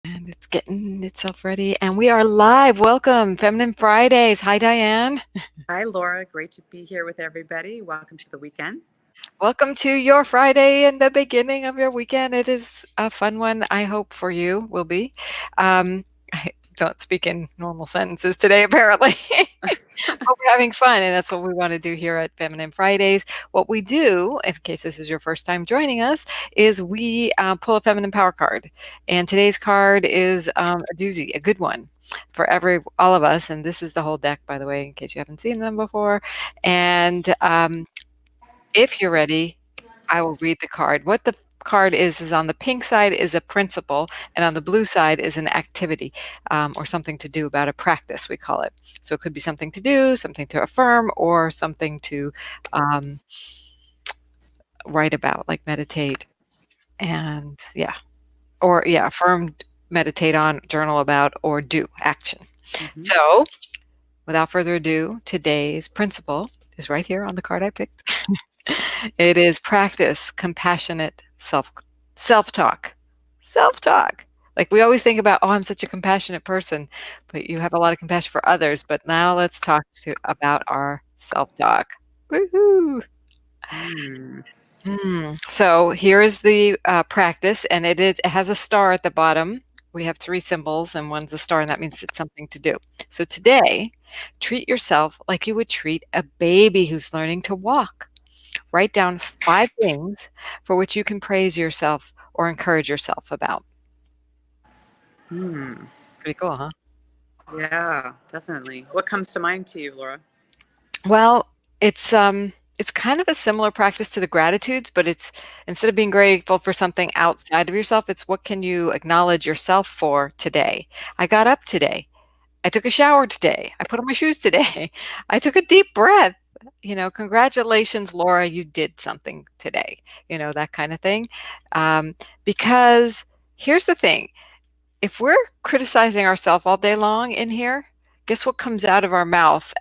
And it's getting itself ready. And we are live. Welcome, Feminine Fridays. Hi, Diane. Hi, Laura. Great to be here with everybody. Welcome to the weekend. Welcome to your Friday and the beginning of your weekend. It is a fun one, I hope, for you, will be. I don't speak in normal sentences today, apparently. But we're having fun, and that's what we want to do here at Feminine Fridays. What we do, in case this is your first time joining us, is we pull a feminine power card. And today's card is a doozy, a good one for all of us. And this is the whole deck, by the way, in case you haven't seen them before. And if you're ready, I will read the card. What the card is on the pink side is a principle, and on the blue side is an activity, or something to do, about a practice, we call it. So it could be something to do, something to affirm, or something to write about, like meditate, and affirm, meditate on, journal about, or do action. Mm-hmm. So without further ado, today's principle is right here on the card I picked. It is practice compassionate self-talk. Self-talk. Like, we always think about, oh, I'm such a compassionate person, but you have a lot of compassion for others. But now let's talk about our self-talk. Woohoo! So here is the practice, and it has a star at the bottom. We have 3 symbols, and one's a star, and that means it's something to do. So today, treat yourself like you would treat a baby who's learning to walk. Write down 5 things for which you can praise yourself or encourage yourself about. Pretty cool, huh? Yeah, definitely. What comes to mind to you, Laura? Well, it's kind of a similar practice to the gratitudes, but it's, instead of being grateful for something outside of yourself, it's what can you acknowledge yourself for today. I got up today. I took a shower today. I put on my shoes today. I took a deep breath. Congratulations, Laura, you did something today. That kind of thing. Because here's the thing. If we're criticizing ourselves all day long in here, guess what comes out of our mouth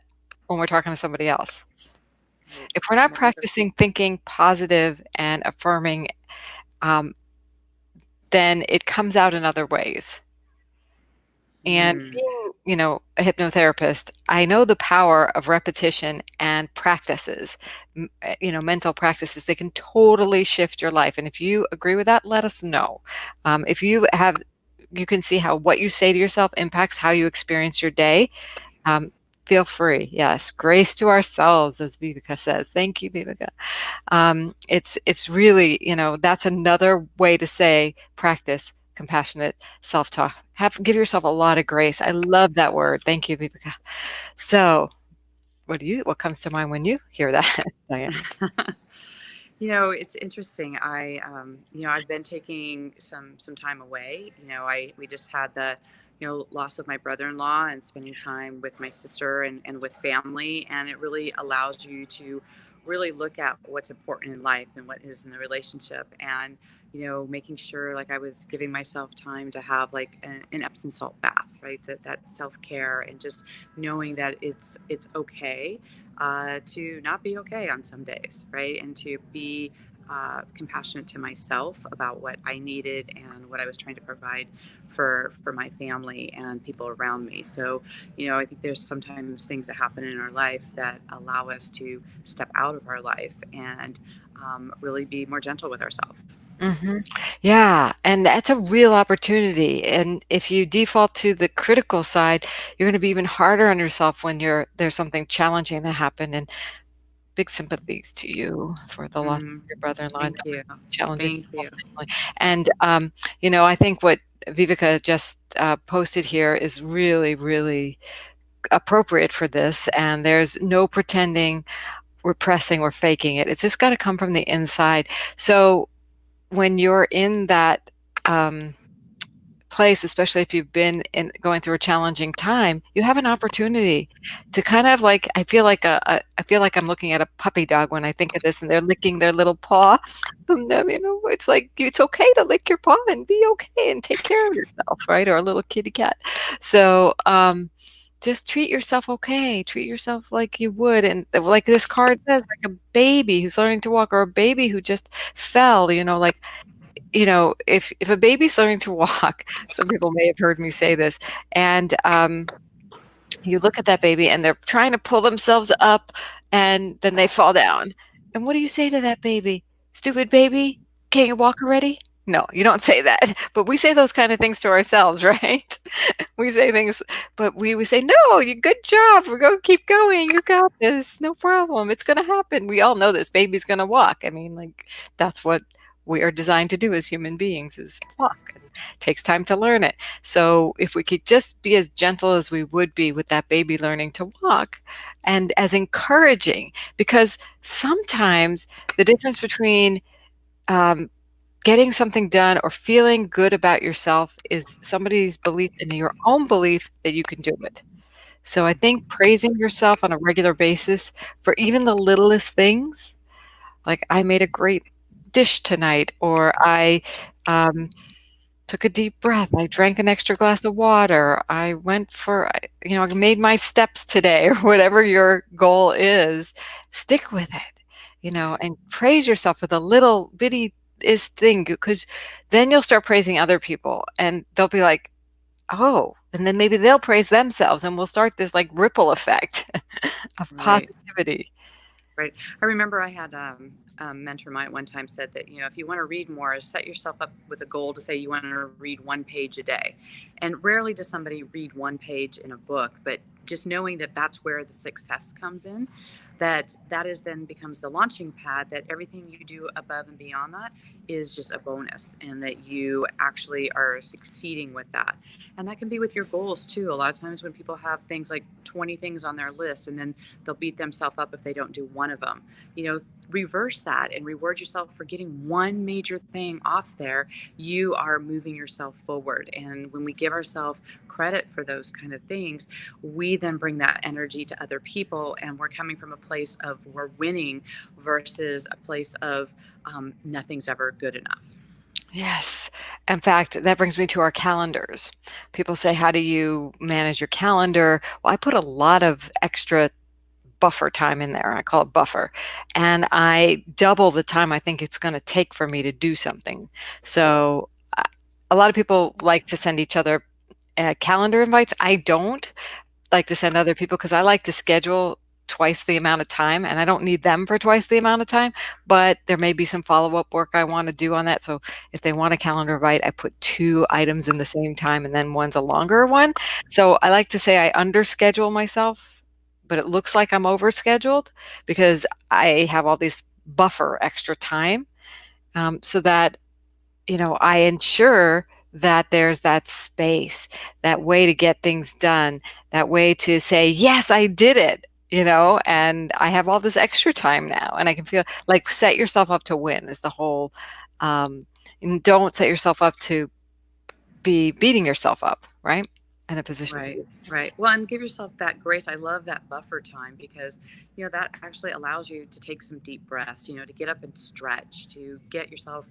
when we're talking to somebody else? If we're not practicing thinking positive and affirming, then it comes out in other ways. And being, a hypnotherapist, I know the power of repetition and practices, mental practices. They can totally shift your life. And if you agree with that, let us know. If you can see how what you say to yourself impacts how you experience your day. Feel free. Yes. Grace to ourselves, as Viveka says. Thank you, Viveka. It's really, that's another way to say practice compassionate self-talk. Give yourself a lot of grace. I love that word. Thank you, Viveka. So what comes to mind when you hear that, Diane? It's interesting. I've been taking some time away. We just had the loss of my brother-in-law, and spending time with my sister and with family, and it really allows you to really look at what's important in life and what is in the relationship, and making sure, like, I was giving myself time to have like an Epsom salt bath, right? That self-care, and just knowing that it's okay to not be okay on some days, right? And to be compassionate to myself about what I needed and what I was trying to provide for my family and people around me. So, I think there's sometimes things that happen in our life that allow us to step out of our life and really be more gentle with ourselves. Yeah, and that's a real opportunity. And if you default to the critical side, you're going to be even harder on yourself when there's something challenging that happened. And big sympathies to you for the loss of your brother-in-law. Thank you. Challenging Thank you. family. And I think what Viveka just posted here is really, really appropriate for this. And there's no pretending, repressing, or faking it. It's just got to come from the inside. So when you're in that place, especially if you've been going through a challenging time, you have an opportunity to kind of, like, I feel like I'm looking at a puppy dog when I think of this, and they're licking their little paw from them. It's like, it's okay to lick your paw and be okay and take care of yourself, right? Or a little kitty cat. So just treat yourself okay. Treat yourself like you would, and like this card says, like a baby who's learning to walk, or a baby who just fell. Like, if a baby's learning to walk, some people may have heard me say this, and you look at that baby and they're trying to pull themselves up and then they fall down. And what do you say to that baby? Stupid baby, can't you walk already? No, you don't say that. But we say those kind of things to ourselves, right? We say things, but we would say, no, you good job. We're going to keep going. You got this. No problem. It's going to happen. We all know this baby's going to walk. I mean, like, that's what we are designed to do as human beings is walk. It takes time to learn it. So if we could just be as gentle as we would be with that baby learning to walk and as encouraging, because sometimes the difference between um, getting something done or feeling good about yourself is somebody's belief in your own belief that you can do it. So I think praising yourself on a regular basis for even the littlest things, like I made a great dish tonight, or I um, took a deep breath, I drank an extra glass of water, I went for, I made my steps today, or whatever your goal is, stick with it, and praise yourself for the little bitty is thing, because then you'll start praising other people and they'll be like, oh, and then maybe they'll praise themselves and we'll start this like ripple effect of Right. positivity. Right. I remember I had a mentor of mine at one time said that, if you want to read more, set yourself up with a goal to say you want to read one page a day. And rarely does somebody read one page in a book, but just knowing that that's where the success comes in, that is then becomes the launching pad, that everything you do above and beyond that is just a bonus, and that you actually are succeeding with that. And that can be with your goals too. A lot of times when people have things like 20 things on their list and then they'll beat themselves up if they don't do one of them. Reverse that and reward yourself for getting one major thing off there. You are moving yourself forward. And when we give ourselves credit for those kind of things, we then bring that energy to other people. And we're coming from a place of we're winning versus a place of nothing's ever good enough. Yes. In fact, that brings me to our calendars. People say, how do you manage your calendar? Well, I put a lot of extra buffer time in there. I call it buffer. And I double the time I think it's going to take for me to do something. So a lot of people like to send each other calendar invites. I don't like to send other people because I like to schedule twice the amount of time, and I don't need them for twice the amount of time, but there may be some follow-up work I want to do on that. So if they want a calendar invite, I put 2 items in the same time and then one's a longer one. So I like to say I underschedule myself, but it looks like I'm overscheduled because I have all this buffer extra time, so that I ensure that there's that space, that way to get things done, that way to say, yes, I did it, and I have all this extra time now, and I can feel like set yourself up to win is the whole, and don't set yourself up to be beating yourself up, right? In a position to Right, be. right. Well, and give yourself that grace. I love that buffer time because, that actually allows you to take some deep breaths, to get up and stretch, to get yourself,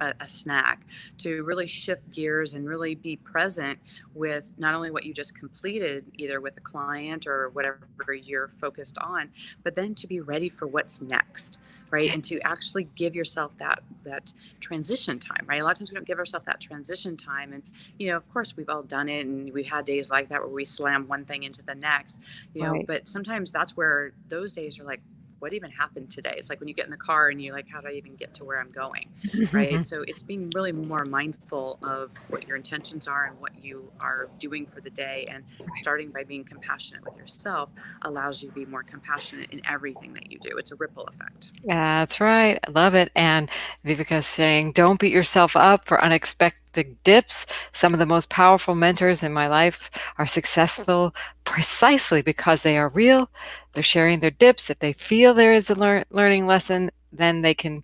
a snack, to really shift gears and really be present with not only what you just completed, either with a client or whatever you're focused on, but then to be ready for what's next. Right. And to actually give yourself that transition time, right? A lot of times we don't give ourselves that transition time. And of course, we've all done it, and we've had days like that where we slam one thing into the next, Right. but sometimes that's where those days are like, what even happened today? It's like when you get in the car and you're like, how do I even get to where I'm going? Right. So it's being really more mindful of what your intentions are and what you are doing for the day. And starting by being compassionate with yourself allows you to be more compassionate in everything that you do. It's a ripple effect. That's right. I love it. And Viveka's saying, don't beat yourself up for unexpected dips. Some of the most powerful mentors in my life are successful precisely because they are real. They're sharing their dips. If they feel there is a learning lesson, then they can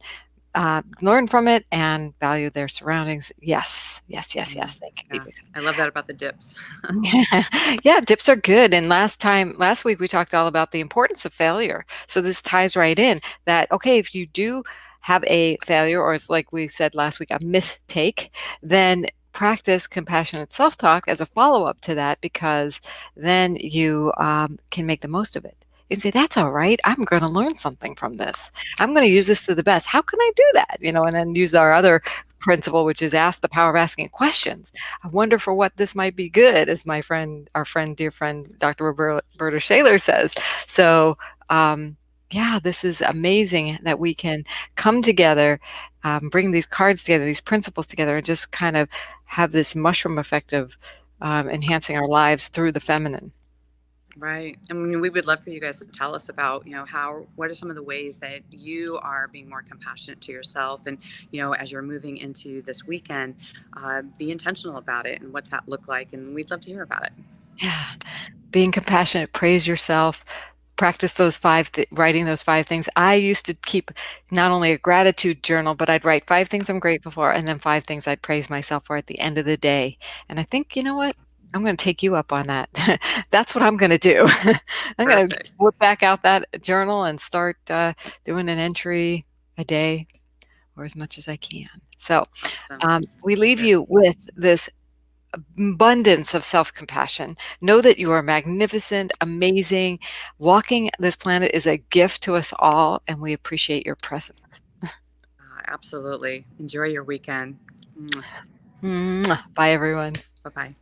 learn from it and value their surroundings. Yes, yes, yes, yes. Thank you, Yeah. Viveka. I love that about the dips. Yeah, dips are good. And last week, we talked all about the importance of failure. So this ties right in that, okay, if you do have a failure, or it's like we said last week, a mistake, then practice compassionate self-talk as a follow-up to that, because then you can make the most of it. You can say, that's all right. I'm going to learn something from this. I'm going to use this to the best. How can I do that? And then use our other principle, which is ask the power of asking questions. I wonder for what this might be good, as our friend, dear friend, Dr. Roberta Shaler says. So, yeah, this is amazing that we can come together, bring these cards together, these principles together, and just kind of have this mushroom effect of enhancing our lives through the feminine. Right. I mean, we would love for you guys to tell us about, what are some of the ways that you are being more compassionate to yourself? And, as you're moving into this weekend, be intentional about it. And what's that look like? And we'd love to hear about it. Yeah. Being compassionate, praise yourself, practice those writing those 5 things. I used to keep not only a gratitude journal, but I'd write 5 things I'm grateful for and then 5 things I'd praise myself for at the end of the day. And I think, you know what? I'm going to take you up on that. That's what I'm going to do. I'm going to Perfect. whip back out that journal and start doing an entry a day or as much as I can. So Awesome. we leave Good. you with this abundance of self-compassion. Know that you are magnificent, amazing. Walking this planet is a gift to us all, and we appreciate your presence. Absolutely. Enjoy your weekend. Mwah. Bye, everyone. Bye bye.